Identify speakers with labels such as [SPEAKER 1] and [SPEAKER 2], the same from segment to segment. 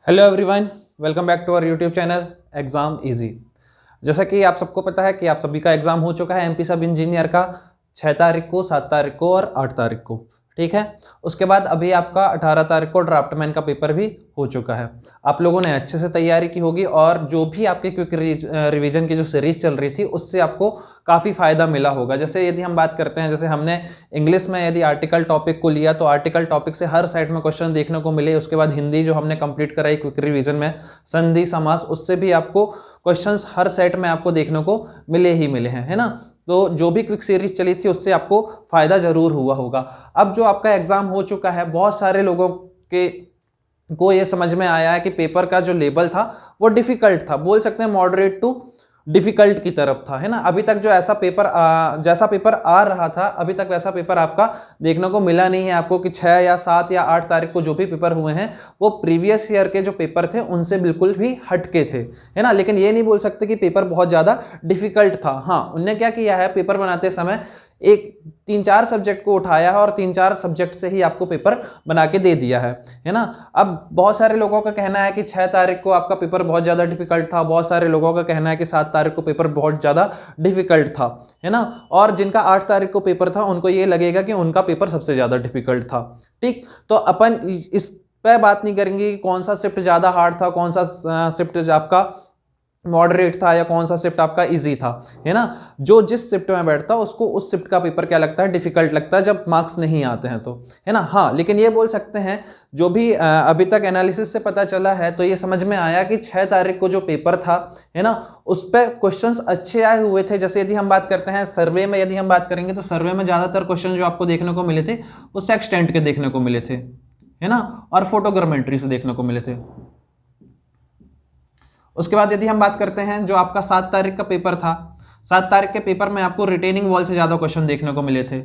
[SPEAKER 1] Hello everyone, welcome back to our YouTube channel Exam Easy. जैसा कि आप सबको पता है कि आप सभी का एग्ज़ाम हो चुका है एमपी सब इंजीनियर का 6 तारीख को, 7 तारीख को और 8 तारीख को। ठीक है, उसके बाद अभी आपका 18 तारीख को ड्राफ्टमैन का पेपर भी हो चुका है। आप लोगों ने अच्छे से तैयारी की होगी और जो भी आपके क्विक रिवीजन की जो सीरीज चल रही थी उससे आपको काफ़ी फ़ायदा मिला होगा। जैसे यदि हम बात करते हैं, जैसे हमने इंग्लिश में यदि आर्टिकल टॉपिक को लिया तो आर्टिकल टॉपिक से हर साइड में क्वेश्चन देखने को मिले। उसके बाद हिंदी जो हमने कंप्लीट कराई क्विक रिवीजन में, संधि समास, उससे भी आपको क्वेश्चंस हर सेट में आपको देखने को मिले ही मिले हैं, है ना। तो जो भी क्विक सीरीज चली थी उससे आपको फायदा जरूर हुआ होगा। अब जो आपका एग्जाम हो चुका है, बहुत सारे लोगों के को ये समझ में आया है कि पेपर का जो लेवल था वो डिफिकल्ट था, बोल सकते हैं मॉडरेट टू डिफिकल्ट की तरफ था, है ना। अभी तक जो ऐसा पेपर जैसा पेपर आ रहा था, अभी तक वैसा पेपर आपका देखने को मिला नहीं है आपको कि 6 या 7 या 8 तारीख को जो भी पेपर हुए हैं वो प्रीवियस ईयर के जो पेपर थे उनसे बिल्कुल भी हटके थे, है ना। लेकिन ये नहीं बोल सकते कि पेपर बहुत ज़्यादा डिफिकल्ट था। हाँ, उनने क्या किया है, पेपर बनाते समय एक 3-4 सब्जेक्ट को उठाया है और 3-4 सब्जेक्ट से ही आपको पेपर बना के दे दिया है ना। अब बहुत सारे लोगों का कहना है कि 6 तारीख को आपका पेपर बहुत ज़्यादा डिफिकल्ट था, बहुत सारे लोगों का कहना है कि 7 तारीख को पेपर बहुत ज़्यादा डिफिकल्ट था, है ना। और जिनका 8 तारीख को पेपर था उनको ये लगेगा कि उनका पेपर सबसे ज़्यादा डिफिकल्ट था। ठीक, तो अपन इस पर बात नहीं करेंगे कि कौन सा शिफ्ट ज़्यादा हार्ड था, कौन सा शिफ्ट आपका मॉडरेट था या कौन सा शिफ्ट आपका इजी था, है ना। जो जिस शिफ्ट में बैठता है उसको उस शिफ्ट का पेपर क्या लगता है, डिफिकल्ट लगता है जब मार्क्स नहीं आते हैं तो, है ना। हाँ, लेकिन ये बोल सकते हैं जो भी अभी तक एनालिसिस से पता चला है तो ये समझ में आया कि 6 तारीख को जो पेपर था, है ना, उस पर क्वेश्चंस अच्छे आए हुए थे। जैसे यदि हम बात करते हैं सर्वे में, यदि हम बात करेंगे तो सर्वे में ज़्यादातर क्वेश्चन जो आपको देखने को मिले थे वो सेक्सटेंट के देखने को मिले थे, है ना, और फोटोग्रामेट्री से देखने को मिले थे। उसके बाद यदि हम बात करते हैं जो आपका 7 तारीख का पेपर था, 7 तारीख के पेपर में आपको रिटेनिंग वॉल से ज़्यादा क्वेश्चन देखने को मिले थे,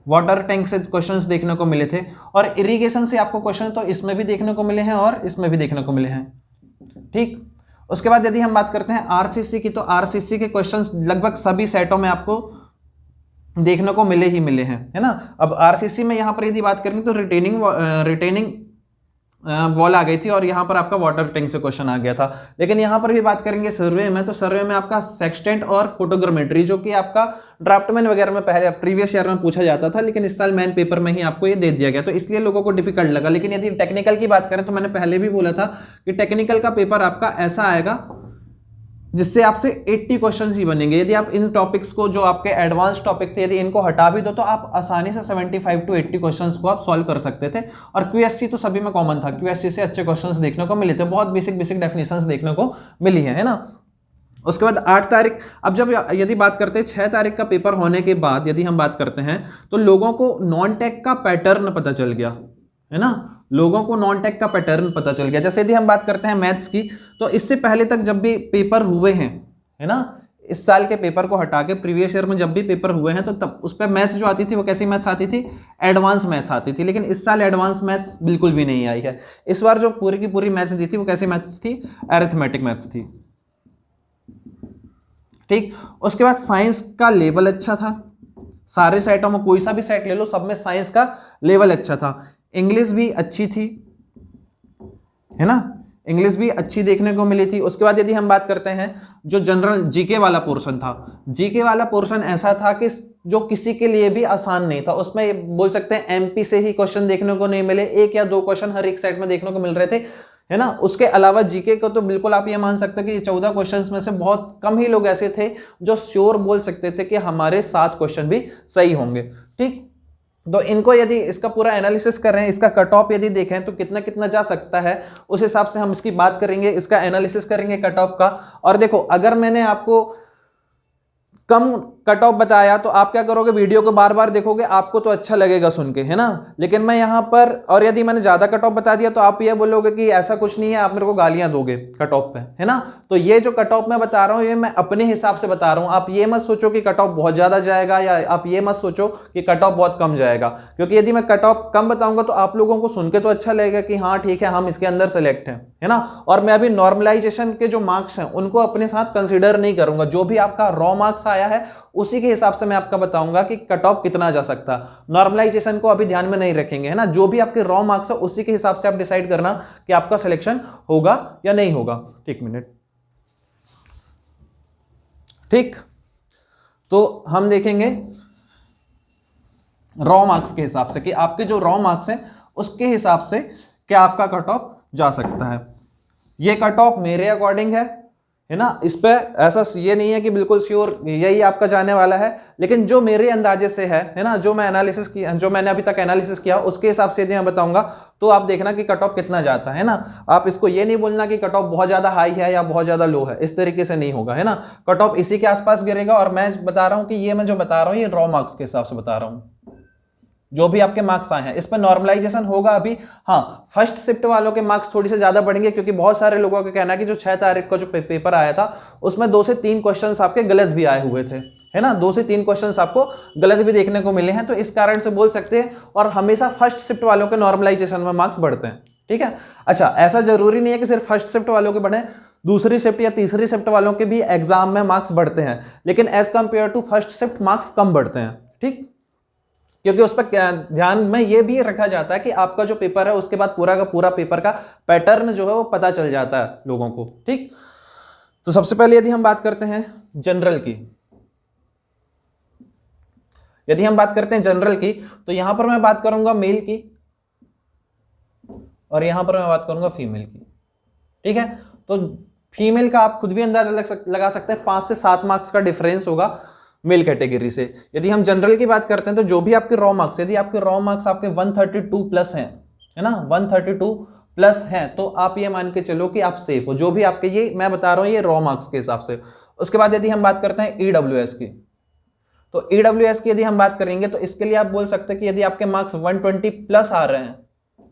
[SPEAKER 1] वाटर टैंक से क्वेश्चंस देखने को मिले थे, और इरिगेशन से आपको क्वेश्चन तो इसमें भी देखने को मिले हैं और इसमें भी देखने को मिले हैं। ठीक, उसके बाद यदि हम बात करते हैं आरसीसी की, तो आरसीसी के क्वेश्चंस लगभग सभी सेटों में आपको देखने को मिले ही मिले हैं, है ना। अब आरसीसी में यहाँ पर यदि बात करेंगे तो रिटेनिंग वॉल आ गई थी और यहाँ पर आपका वाटर टैंक से क्वेश्चन आ गया था। लेकिन यहाँ पर भी बात करेंगे सर्वे में, तो सर्वे में आपका सेक्सटेंट और फोटोग्रामेट्री जो कि आपका ड्राफ्टमैन वगैरह में पहले प्रीवियस ईयर में पूछा जाता था, लेकिन इस साल मेन पेपर में ही आपको ये दे दिया गया, तो इसलिए लोगों को डिफिकल्ट लगा। लेकिन यदि टेक्निकल की बात करें तो मैंने पहले भी बोला था कि टेक्निकल का पेपर आपका ऐसा आएगा जिससे आपसे 80 क्वेश्चंस ही बनेंगे। यदि आप इन टॉपिक्स को, जो आपके एडवांस टॉपिक थे, यदि इनको हटा भी दो तो आप आसानी से 75 to 80 क्वेश्चंस को आप सॉल्व कर सकते थे। और क्यूएससी तो सभी में कॉमन था, क्यूएससी से अच्छे क्वेश्चंस देखने को मिले थे, बहुत बेसिक डेफिनेशंस देखने को मिली है ना। उसके बाद 8 तारीख, अब जब यदि बात करते हैं 6 तारीख का पेपर होने के बाद यदि हम बात करते हैं तो लोगों को नॉन टेक का पैटर्न पता चल गया, है ना। लोगों को नॉन टेक का पैटर्न पता चल गया। जैसे यदि हम बात करते हैं मैथ्स की, तो इससे पहले तक जब भी पेपर हुए हैं, है ना, इस साल के पेपर को हटा के प्रीवियस ईयर में जब भी पेपर हुए हैं तो तब उस पर मैथ्स जो आती थी वो कैसी मैथ्स आती थी, एडवांस मैथ्स आती थी। लेकिन इस साल एडवांस मैथ्स बिल्कुल भी नहीं आई है। इस बार जो पूरी की पूरी मैथ्स दी थी वो कैसी मैथ्स थी, अरिथमेटिक मैथ्स थी। ठीक, उसके बाद साइंस का लेवल अच्छा था, सारे सेटों में कोई सा भी सेट ले लो सब में साइंस का लेवल अच्छा था। इंग्लिश भी अच्छी थी, है ना, इंग्लिश भी अच्छी देखने को मिली थी। उसके बाद यदि हम बात करते हैं जो जनरल जीके वाला पोर्शन था, जीके वाला पोर्शन ऐसा था कि जो किसी के लिए भी आसान नहीं था। उसमें बोल सकते हैं एमपी से ही क्वेश्चन देखने को नहीं मिले, 1 या 2 क्वेश्चन हर एक सेट में देखने को मिल रहे थे, है ना। उसके अलावा जीके को तो बिल्कुल आप ये मान सकते हो कि 14 क्वेश्चंस में से बहुत कम ही लोग ऐसे थे जो श्योर बोल सकते थे कि हमारे 7 क्वेश्चन भी सही होंगे। ठीक, तो इनको यदि इसका पूरा एनालिसिस करें, इसका कट ऑफ यदि देखें तो कितना कितना जा सकता है, उस हिसाब से हम इसकी बात करेंगे, इसका एनालिसिस करेंगे कट ऑफ का। और देखो, अगर मैंने आपको कम कट ऑफ बताया तो आप क्या करोगे, वीडियो को बार बार देखोगे, आपको तो अच्छा लगेगा सुन के, है ना। लेकिन मैं यहाँ पर, और यदि मैंने ज्यादा कट ऑफ बता दिया तो आप ये बोलोगे कि ऐसा कुछ नहीं है, आप मेरे को गालियां दोगे कट ऑफ पे, है ना। तो ये जो कट ऑफ मैं बता रहा हूँ ये मैं अपने हिसाब से बता रहा हूँ। आप ये मत सोचो कि कट ऑफ बहुत ज्यादा जाएगा, या आप ये मत सोचो कि कट ऑफ बहुत कम जाएगा, क्योंकि यदि मैं कट ऑफ कम बताऊंगा तो आप लोगों को सुन के तो अच्छा लगेगा कि हाँ ठीक है, हम इसके अंदर सेलेक्ट हैं, है ना। और मैं अभी नॉर्मलाइजेशन के जो मार्क्स हैं उनको अपने साथ कंसिडर नहीं करूंगा। जो भी आपका रॉ मार्क्स आया है उसी के हिसाब से मैं आपका बताऊंगा कि कट ऑफ कितना जा सकता है। नॉर्मलाइजेशन को अभी ध्यान में नहीं रखेंगे, है ना। जो भी आपके रॉ मार्क्स है उसी के हिसाब से आप डिसाइड करना कि आपका सिलेक्शन होगा या नहीं होगा। एक मिनट, ठीक। तो हम देखेंगे रॉ मार्क्स के हिसाब से कि आपके जो रॉ मार्क्स हैं उसके हिसाब से क्या आपका कट ऑफ जा सकता है। ये कट ऑफ मेरे अकॉर्डिंग है ना। इस पे ऐसा ये नहीं है कि बिल्कुल श्योर यही आपका जाने वाला है, लेकिन जो मेरे अंदाजे से है ना, जो मैं एनालिसिस किया, जो मैंने अभी तक एनालिसिस किया उसके हिसाब से यदि मैं बताऊंगा तो आप देखना कि कट ऑफ कितना जाता है ना। आप इसको ये नहीं बोलना कि कट ऑफ बहुत ज्यादा हाई है या बहुत ज्यादा लो है, इस तरीके से नहीं होगा, है ना। कट ऑफ इसी के आसपास गिरेगा। और मैं बता रहा हूं कि ये मैं जो बता रहा हूं ये रॉ मार्क्स के हिसाब से बता रहा हूं, जो भी आपके मार्क्स आए हैं। इस पर नॉर्मलाइजेशन होगा अभी। हाँ, फर्स्ट शिफ्ट वालों के मार्क्स थोड़ी से ज्यादा बढ़ेंगे, क्योंकि बहुत सारे लोगों का कहना है कि जो 6 तारीख को जो पेपर आया था उसमें 2 से 3 क्वेश्चंस आपके गलत भी आए हुए थे, है ना। 2 से 3 क्वेश्चंस आपको गलत भी देखने को मिले हैं, तो इस कारण से बोल सकते हैं। और हमेशा फर्स्ट शिफ्ट वालों के नॉर्मलाइजेशन में मार्क्स बढ़ते हैं, ठीक है। अच्छा, ऐसा जरूरी नहीं है कि सिर्फ फर्स्ट शिफ्ट वालों के बढ़े, दूसरी शिफ्ट या तीसरी शिफ्ट वालों के भी एग्जाम में मार्क्स बढ़ते हैं, लेकिन as compared to first shift marks कम बढ़ते हैं, ठीक। क्योंकि उस पर ध्यान में ये भी रखा जाता है कि आपका जो पेपर है उसके बाद पूरा का पूरा पेपर का पैटर्न जो है वो पता चल जाता है लोगों को, ठीक। तो सबसे पहले यदि हम बात करते हैं जनरल की, यदि हम बात करते हैं जनरल की, तो यहां पर मैं बात करूंगा मेल की और यहां पर मैं बात करूंगा फीमेल की, ठीक है। तो फीमेल का आप खुद भी अंदाजा लगा सकते हैं, 5 से 7 मार्क्स का डिफरेंस होगा मेल कैटेगरी से। यदि हम जनरल की बात करते हैं तो जो भी आपके रॉ मार्क्स, यदि आपके रॉ मार्क्स आपके 132 प्लस हैं, है ना, 132 प्लस हैं, तो आप ये मान के चलो कि आप सेफ हो। जो भी आपके, ये मैं बता रहा हूं ये रॉ मार्क्स के हिसाब से। उसके बाद यदि हम बात करते हैं ईडब्ल्यूएस की, तो ईडब्ल्यूएस की यदि हम बात करेंगे तो इसके लिए आप बोल सकते हैं कि यदि आपके मार्क्स 120 प्लस आ रहे हैं,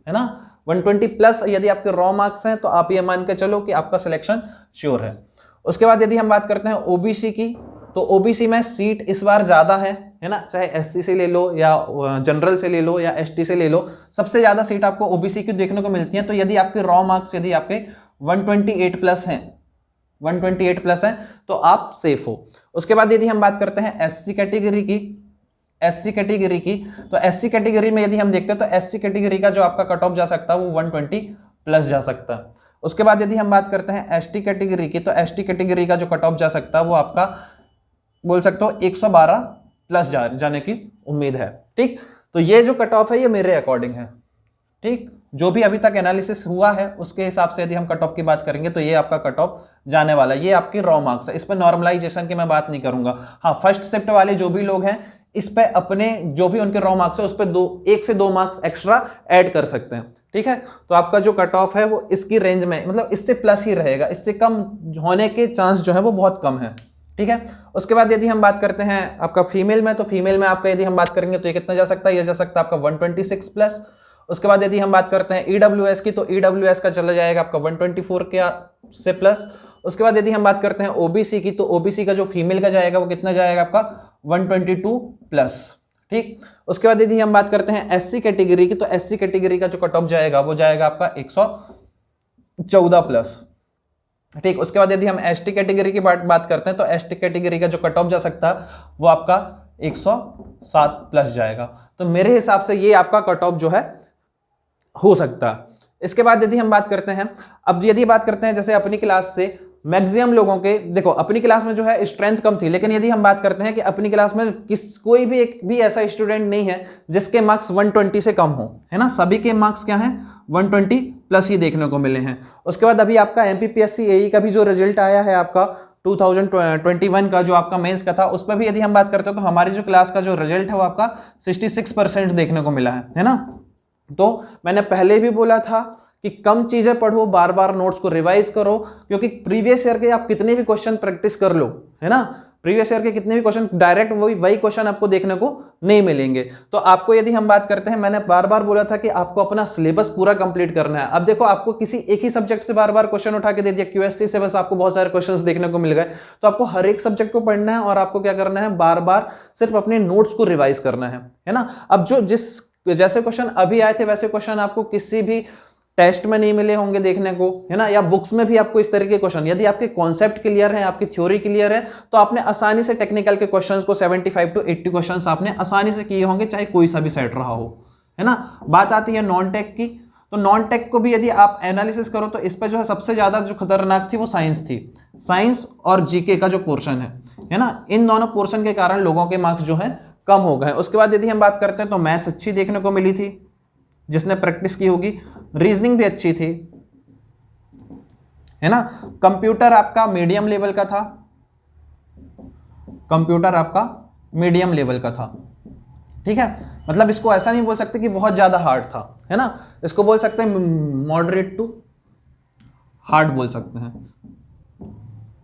[SPEAKER 1] है ना, 120 प्लस यदि आपके रॉ मार्क्स हैं, तो आप ये मान के चलो कि आपका सिलेक्शन श्योर है। उसके बाद यदि हम बात करते हैं ओबीसी की, तो ओबीसी में सीट इस बार ज्यादा है ना, चाहे एससी से ले लो या जनरल से ले लो या एसटी से ले लो, सबसे ज्यादा सीट आपको ओबीसी की देखने को मिलती है। तो यदि आपके रॉ मार्क्स यदि आपके 128 प्लस हैं, 128 प्लस हैं, तो आप सेफ हो। उसके बाद यदि हम बात करते हैं एससी कैटेगरी की, एससी कैटेगरी की, तो एससी कैटेगरी में यदि हम देखते हैं तो एससी कैटेगरी का जो आपका कट ऑफ जा सकता है वो 120 प्लस जा सकता है। उसके बाद यदि हम बात करते हैं एसटी कैटेगरी की, तो एसटी कैटेगरी का जो कट ऑफ जा सकता है वो आपका बोल सकते हो 112 प्लस जाने की उम्मीद है, ठीक। तो ये जो कट ऑफ है ये मेरे अकॉर्डिंग है, ठीक। जो भी अभी तक एनालिसिस हुआ है उसके हिसाब से यदि हम कट ऑफ की बात करेंगे तो ये आपका कट ऑफ जाने वाला है। ये आपकी रॉ मार्क्स है, इस पर नॉर्मलाइजेशन की मैं बात नहीं करूंगा। हाँ, फर्स्ट शिफ्ट वाले जो भी लोग हैं इस पे अपने जो भी उनके रॉ मार्क्स है उस पर 1 से 2 मार्क्स एक्स्ट्रा ऐड कर सकते हैं, ठीक है। तो आपका जो कट ऑफ है वो इसकी रेंज में, मतलब इससे प्लस ही रहेगा, इससे कम होने के चांस जो है वो बहुत कम है, ठीक है। उसके बाद यदि हम बात करते हैं आपका फीमेल में, तो फीमेल में आपका यदि हम बात करेंगे तो ये कितना जा सकता है, ये जा सकता है आपका 126 प्लस। उसके बाद यदि हम बात करते हैं ईडब्ल्यूएस की, तो ईडब्ल्यूएस का चला जाएगा आपका 124 के से प्लस। उसके बाद यदि हम बात करते हैं ओबीसी की, तो ओबीसी का जो फीमेल का जाएगा वो कितना जाएगा आपका 122 प्लस, ठीक। उसके बाद यदि हम बात करते हैं एससी कैटेगरी की, तो एससी कैटेगरी का जो कट ऑफ जाएगा वो जाएगा आपका 114 प्लस, ठीक। उसके बाद यदि हम एसटी कैटेगरी की बात करते हैं तो एसटी कैटेगरी का जो कट ऑफ जा सकता है वो आपका 107 प्लस जाएगा। तो मेरे हिसाब से ये आपका कट ऑफ जो है हो सकता है। इसके बाद यदि हम बात करते हैं, अब यदि बात करते हैं जैसे अपनी क्लास से मैक्सिमम लोगों के, देखो अपनी क्लास में जो है स्ट्रेंथ कम थी, लेकिन यदि हम बात करते हैं कि अपनी क्लास में कोई भी एक भी ऐसा स्टूडेंट नहीं है जिसके मार्क्स 120 से कम हो, है ना, सभी के मार्क्स क्या हैं 120 प्लस ही देखने को मिले हैं। उसके बाद अभी आपका एमपीपीएससी एई का भी जो रिजल्ट आया है आपका 2021 का जो आपका मेंस का था, उस पर भी यदि हम बात करते हैं तो हमारी जो क्लास का जो रिजल्ट है वो आपका 66% देखने को मिला है ना। तो मैंने पहले भी बोला था कि कम चीजें पढ़ो, बार बार नोट्स को रिवाइज करो, क्योंकि प्रीवियस ईयर के आप कितने भी क्वेश्चन प्रैक्टिस कर लो, है ना, प्रीवियस ईयर के कितने भी क्वेश्चन डायरेक्ट वही क्वेश्चन आपको देखने को नहीं मिलेंगे। तो आपको यदि हम बात करते हैं, मैंने बार बार बोला था कि आपको अपना सिलेबस पूरा कंप्लीट करना है। अब देखो आपको किसी एक ही सब्जेक्ट से बार बार क्वेश्चन उठा के दे दिया, क्यूएससी से बस आपको बहुत सारे क्वेश्चंस देखने को मिल गए, तो आपको हर एक सब्जेक्ट को पढ़ना है और आपको क्या करना है, बार बार सिर्फ अपने नोट्स को रिवाइज करना है ना। अब जो जैसे क्वेश्चन अभी आए थे वैसे क्वेश्चन आपको किसी भी टेस्ट में नहीं मिले होंगे देखने को, है ना, या बुक्स में भी आपको इस तरह के क्वेश्चन, यदि आपके कॉन्सेप्ट क्लियर है, आपकी थ्योरी क्लियर है, तो आपने आसानी से टेक्निकल के क्वेश्चंस को 75 to 80 क्वेश्चंस आपने आसानी से किए होंगे, चाहे कोई सा भी सेट रहा हो, है ना। बात आती है नॉन टेक की, तो नॉन टेक को भी यदि आप एनालिसिस करो तो इस पर जो है सबसे ज्यादा जो खतरनाक थी वो साइंस थी। साइंस और जीके का जो पोर्शन है ना, इन दोनों पोर्शन के कारण लोगों के मार्क्स जो है कम हो गए। उसके बाद यदि हम बात करते हैं तो मैथ्स अच्छी देखने को मिली थी जिसने प्रैक्टिस की होगी, रीजनिंग भी अच्छी थी, है ना। कंप्यूटर आपका मीडियम लेवल का था, कंप्यूटर आपका मीडियम लेवल का था, ठीक है। मतलब इसको ऐसा नहीं बोल सकते कि बहुत ज्यादा हार्ड था, है ना, इसको बोल सकते हैं मॉडरेट टू हार्ड बोल सकते हैं,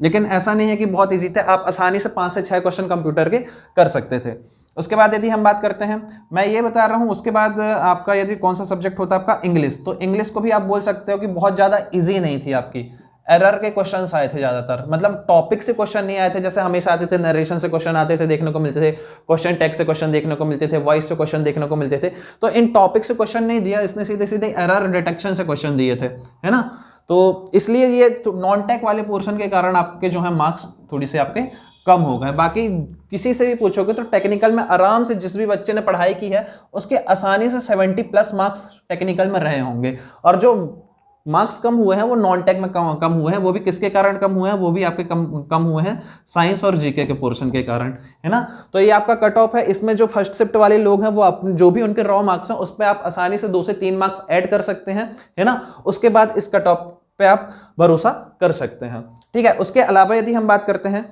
[SPEAKER 1] लेकिन ऐसा नहीं है कि बहुत इजी थे, आप आसानी से 5 से 6 क्वेश्चन कंप्यूटर के कर सकते थे। उसके बाद यदि हम बात करते हैं, मैं ये बता रहा हूं, उसके बाद आपका यदि कौन सा सब्जेक्ट होता है आपका इंग्लिश, तो इंग्लिश को भी आप बोल सकते हो कि बहुत ज़्यादा इजी नहीं थी आपकी, एरर के क्वेश्चंस आए थे ज़्यादातर, मतलब टॉपिक से क्वेश्चन नहीं आए थे जैसे हमेशा आते थे, नरेशन से क्वेश्चन आते थे देखने को मिलते थे, क्वेश्चन टेक्स्ट से क्वेश्चन देखने को मिलते थे, वॉइस से क्वेश्चन देखने को मिलते थे, तो इन टॉपिक से क्वेश्चन नहीं दिया इसने, सीधे सीधे एरर डिटेक्शन से क्वेश्चन दिए थे, है ना। तो इसलिए ये नॉन टेक वाले पोर्शन के कारण आपके जो है मार्क्स थोड़ी से आपके कम हो गए। बाकी किसी से भी पूछोगे तो टेक्निकल में आराम से जिस भी बच्चे ने पढ़ाई की है उसके आसानी से 70+ मार्क्स टेक्निकल में रहे होंगे, और जो मार्क्स कम हुए हैं वो नॉन टेक में कम हुए हैं, वो भी किसके कारण कम हुए हैं, वो भी आपके कम हुए हैं साइंस और जीके के पोर्शन के कारण, है ना। तो ये आपका कट ऑफ है, इसमें जो फर्स्ट शिफ्ट वाले लोग हैं वो जो भी उनके रॉ मार्क्स हैं उस पर आप आसानी से 2 से 3 मार्क्स ऐड कर सकते हैं, है ना। उसके बाद इस कट ऑफ पे आप भरोसा कर सकते हैं, ठीक है। उसके अलावा यदि हम बात करते हैं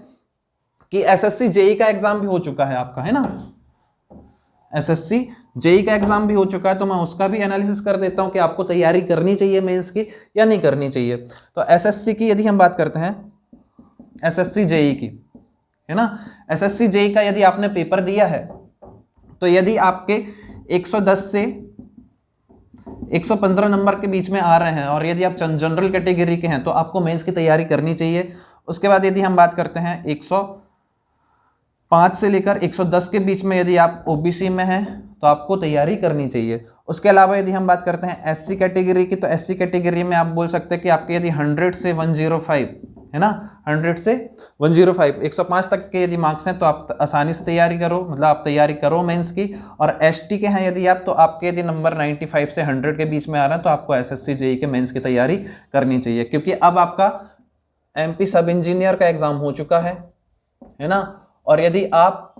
[SPEAKER 1] कि एसएससी जेई का एग्जाम भी हो चुका है आपका, है ना, एसएससी जेई का एग्जाम भी हो चुका है, तो मैं उसका भी एनालिसिस कर देता हूं कि आपको तैयारी करनी चाहिए मेंस की या नहीं करनी चाहिए। तो एसएससी की यदि हम बात करते हैं, एसएससी जेई की, है ना, एसएससी जेई का यदि आपने पेपर दिया है तो यदि आपके 110 से 115 नंबर के बीच में आ रहे हैं और यदि आप जनरल कैटेगरी के हैं तो आपको मेंस की तैयारी करनी चाहिए। उसके बाद यदि हम बात करते हैं 105 से लेकर 110 के बीच में यदि आप ओबीसी में हैं तो आपको तैयारी करनी चाहिए। उसके अलावा यदि हम बात करते हैं एससी कैटेगरी की, तो एससी कैटेगरी में आप बोल सकते हैं कि आपके यदि 100 से 105, है ना, 100 से 105 105 तक के यदि मार्क्स हैं तो आप आसानी से तैयारी करो, मतलब आप तैयारी करो मेंस की। और एसटी के हैं यदि आप, तो आपके यदि नंबर 95 से 100 के बीच में आ रहे हैं तो आपको एसएससी जेई के मेंस की तैयारी करनी चाहिए, क्योंकि अब आपका एमपी सब इंजीनियर का एग्जाम हो चुका है ना। और यदि आप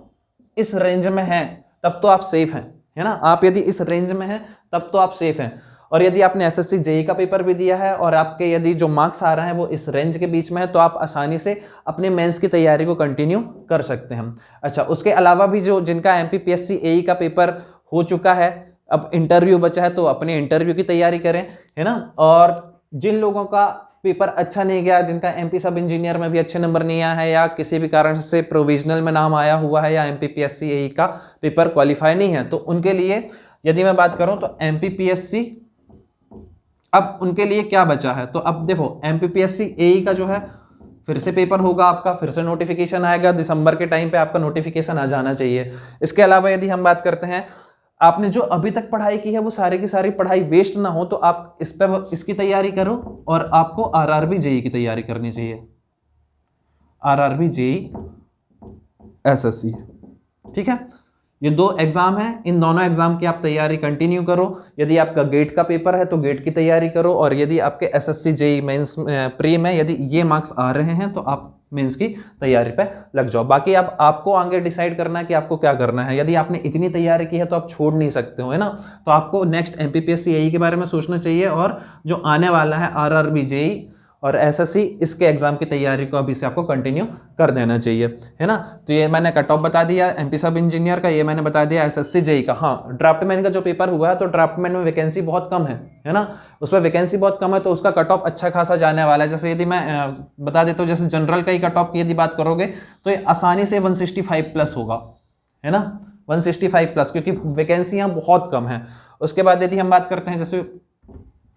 [SPEAKER 1] इस रेंज में हैं तब तो आप सेफ हैं, है ना, आप यदि इस रेंज में हैं तब तो आप सेफ हैं। और यदि आपने एसएससी जेई का पेपर भी दिया है और आपके यदि जो मार्क्स आ रहे हैं वो इस रेंज के बीच में है तो आप आसानी से अपने मेंस की तैयारी को कंटिन्यू कर सकते हैं। अच्छा, उसके अलावा भी जो जिनका एमपीपीएससी एई का पेपर हो चुका है, अब इंटरव्यू बचा है तो अपने इंटरव्यू की तैयारी करें, है ना। और जिन लोगों का पेपर अच्छा नहीं गया, जिनका एमपी सब इंजीनियर में भी अच्छे नंबर नहीं आया है या किसी भी कारण से प्रोविजनल में नाम आया हुआ है या एमपीपीएससी एई का पेपर क्वालिफाई नहीं है, तो उनके लिए यदि मैं बात करूं तो एमपीपीएससी, अब उनके लिए क्या बचा है, तो अब देखो एमपीपीएससी एई का जो है फिर से पेपर होगा आपका, फिर से नोटिफिकेशन आएगा, दिसंबर के टाइम पे आपका नोटिफिकेशन आ जाना चाहिए। इसके अलावा यदि हम बात करते हैं, आपने जो अभी तक पढ़ाई की है वो सारी की सारी पढ़ाई वेस्ट ना हो, तो आप इस पे इसकी तैयारी करो और आपको आरआरबी जेई की तैयारी करनी चाहिए, आरआरबी जेई एसएससी, ठीक है। ये 2 एग्जाम हैं, इन दोनों एग्जाम की आप तैयारी कंटिन्यू करो। यदि आपका गेट का पेपर है तो गेट की तैयारी करो, और यदि आपके एसएससी जेई मेंस प्री में यदि ये मार्क्स आ रहे हैं तो आप मेंस की तैयारी पे लग जाओ। बाकी अब आपको आगे डिसाइड करना है कि आपको क्या करना है। यदि आपने इतनी तैयारी की है तो आप छोड़ नहीं सकते हो, है ना। तो आपको नेक्स्ट एमपीपीएससी एई के बारे में सोचना चाहिए, और जो आने वाला है आरआरबी जेई और एसएससी, इसके एग्जाम की तैयारी को अभी से आपको कंटिन्यू कर देना चाहिए, है ना। तो ये मैंने कट ऑफ बता दिया एमपी सब इंजीनियर का, ये मैंने बता दिया एसएससी जेई का। हाँ, ड्राफ्टमैन का जो पेपर हुआ है तो ड्राफ्टमैन में वैकेंसी बहुत कम है ना, उस पर वैकेंसी बहुत कम है तो उसका कट ऑफ अच्छा खासा जाने वाला है। जैसे यदि मैं बता देता हूँ, जैसे जनरल का ही कट ऑफ की यदि बात करोगे तो ये आसानी से 165+ होगा, है ना, 165+, क्योंकि वैकेंसियाँ बहुत कम हैं। उसके बाद यदि हम बात करते हैं जैसे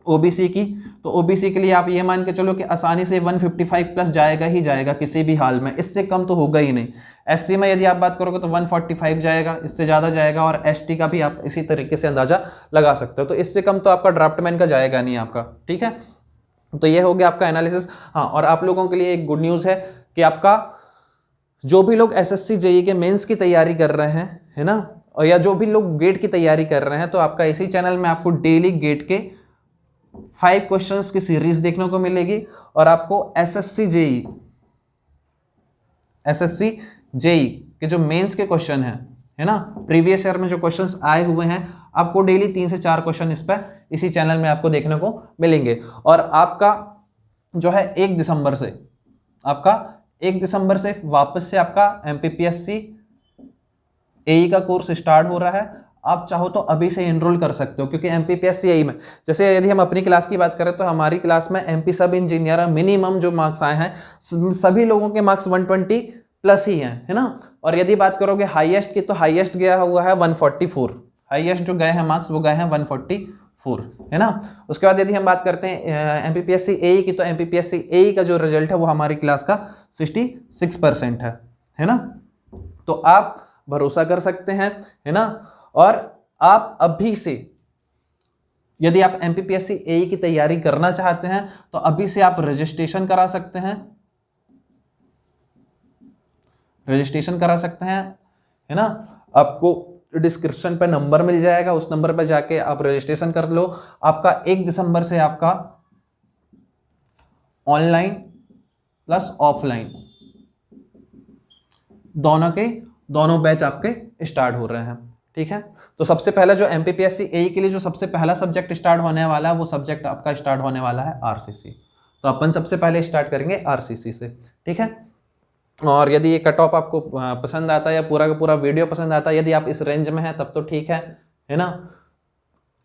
[SPEAKER 1] ओबीसी की, तो ओबीसी के लिए आप ये मान के चलो कि आसानी से 155 प्लस जाएगा ही जाएगा किसी भी हाल में, इससे कम तो होगा ही नहीं। एससी में यदि आप बात करोगे तो 145 जाएगा, इससे ज़्यादा जाएगा, और एसटी का भी आप इसी तरीके से अंदाजा लगा सकते हो। तो इससे कम तो आपका ड्राफ्टमैन का जाएगा नहीं आपका, ठीक है। तो ये हो गया आपका एनालिसिस। हाँ, और आप लोगों के लिए एक गुड न्यूज़ है कि आपका जो भी लोग एसएससी जेईई के मेंस की तैयारी कर रहे हैं, है ना, और या जो भी लोग गेट की तैयारी कर रहे हैं, तो आपका इसी चैनल में आपको डेली गेट के 5 क्वेश्चंस की सीरीज देखने को मिलेगी। और आपको एसएससी जेईई के जो मेंस के क्वेश्चन हैं, है ना, प्रीवियस ईयर में जो क्वेश्चंस आए हुए हैं, आपको डेली 3 से 4 क्वेश्चन इस पर इसी चैनल में आपको देखने को मिलेंगे। और आपका जो है 1 दिसंबर से वापस से आपका एमपीपीएससी एई का कोर्स स्टार्ट हो रहा है। आप चाहो तो अभी से एनरोल कर सकते हो, क्योंकि एमपीपीएससी एई में, जैसे यदि हम अपनी क्लास की बात करें तो हमारी क्लास में एमपी सब इंजीनियर मिनिमम जो मार्क्स आए हैं, सभी लोगों के मार्क्स 120 प्लस ही हैं, है ना। और यदि बात करोगे हाईएस्ट की, तो हाईएस्ट गया हुआ है 144, हाईएस्ट जो गए हैं मार्क्स वो गए हैं 144, है ना। उसके बाद यदि हम बात करते हैं एमपीपीएससी एई की, तो एमपीपीएससी एई का जो रिजल्ट है वो हमारी क्लास का 66% है ना। तो आप भरोसा कर सकते हैं, है ना। और आप अभी से, यदि आप एमपीपीएससी एई की तैयारी करना चाहते हैं, तो अभी से आप रजिस्ट्रेशन करा सकते हैं, है ना। आपको डिस्क्रिप्शन पे नंबर मिल जाएगा, उस नंबर पे जाके आप रजिस्ट्रेशन कर लो। आपका 1 दिसंबर से आपका ऑनलाइन प्लस ऑफलाइन दोनों बैच आपके स्टार्ट हो रहे हैं, ठीक है। तो सबसे पहले जो एमपीपीएससी एई के लिए जो सबसे पहला सब्जेक्ट स्टार्ट होने वाला है, वो सब्जेक्ट आपका स्टार्ट होने वाला है आरसीसी। तो अपन सबसे पहले स्टार्ट करेंगे आरसीसी से, ठीक है। और यदि ये कट ऑफ आपको पसंद आता है या पूरा का पूरा वीडियो पसंद आता है, यदि आप इस रेंज में हैं तब तो ठीक है ना।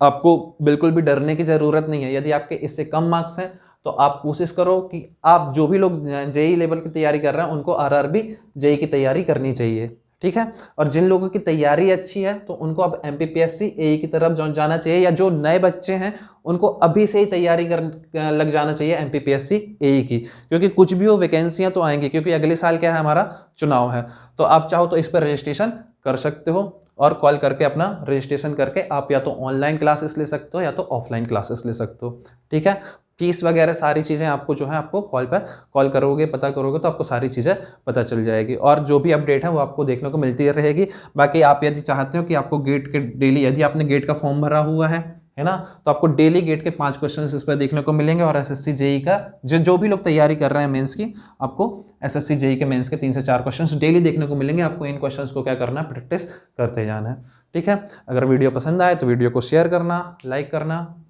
[SPEAKER 1] आपको बिल्कुल भी डरने की ज़रूरत नहीं है। यदि आपके इससे कम मार्क्स हैं तो आप कोशिश करो कि आप जो भी लोग जेईई लेवल की तैयारी कर रहे हैं उनको आरआरबी जेईई की तैयारी करनी चाहिए, ठीक है। और जिन लोगों की तैयारी अच्छी है तो उनको अब एमपीपीएससी एई की तरफ जाना चाहिए, या जो नए बच्चे हैं उनको अभी से ही तैयारी लग जाना चाहिए एमपीपीएससी एई की, क्योंकि कुछ भी हो वैकेंसियां तो आएंगी, क्योंकि अगले साल क्या है, हमारा चुनाव है। तो आप चाहो तो इस पर रजिस्ट्रेशन कर सकते हो, और कॉल करके अपना रजिस्ट्रेशन करके आप या तो ऑनलाइन क्लासेस ले सकते हो या तो ऑफलाइन क्लासेस ले सकते हो, ठीक है। फीस वगैरह सारी चीज़ें आपको जो है, आपको कॉल करोगे, पता करोगे तो आपको सारी चीज़ें पता चल जाएगी, और जो भी अपडेट है वो आपको देखने को मिलती रहेगी। बाकी आप यदि चाहते हो कि आपको गेट के डेली, यदि आपने गेट का फॉर्म भरा हुआ है ना, तो आपको डेली गेट के 5 क्वेश्चन इस पर देखने को मिलेंगे। और एसएससी जेईई का जो भी लोग तैयारी कर रहे हैं मेंस की, आपको एसएससी जेईई के मेंस के 3 से 4 क्वेश्चन डेली देखने को मिलेंगे। आपको इन क्वेश्चंस को क्या करना है, प्रैक्टिस करते जाना है, ठीक है। अगर वीडियो पसंद आए तो वीडियो को शेयर करना, लाइक करना,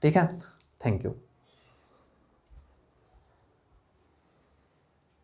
[SPEAKER 1] ठीक है। Thank you.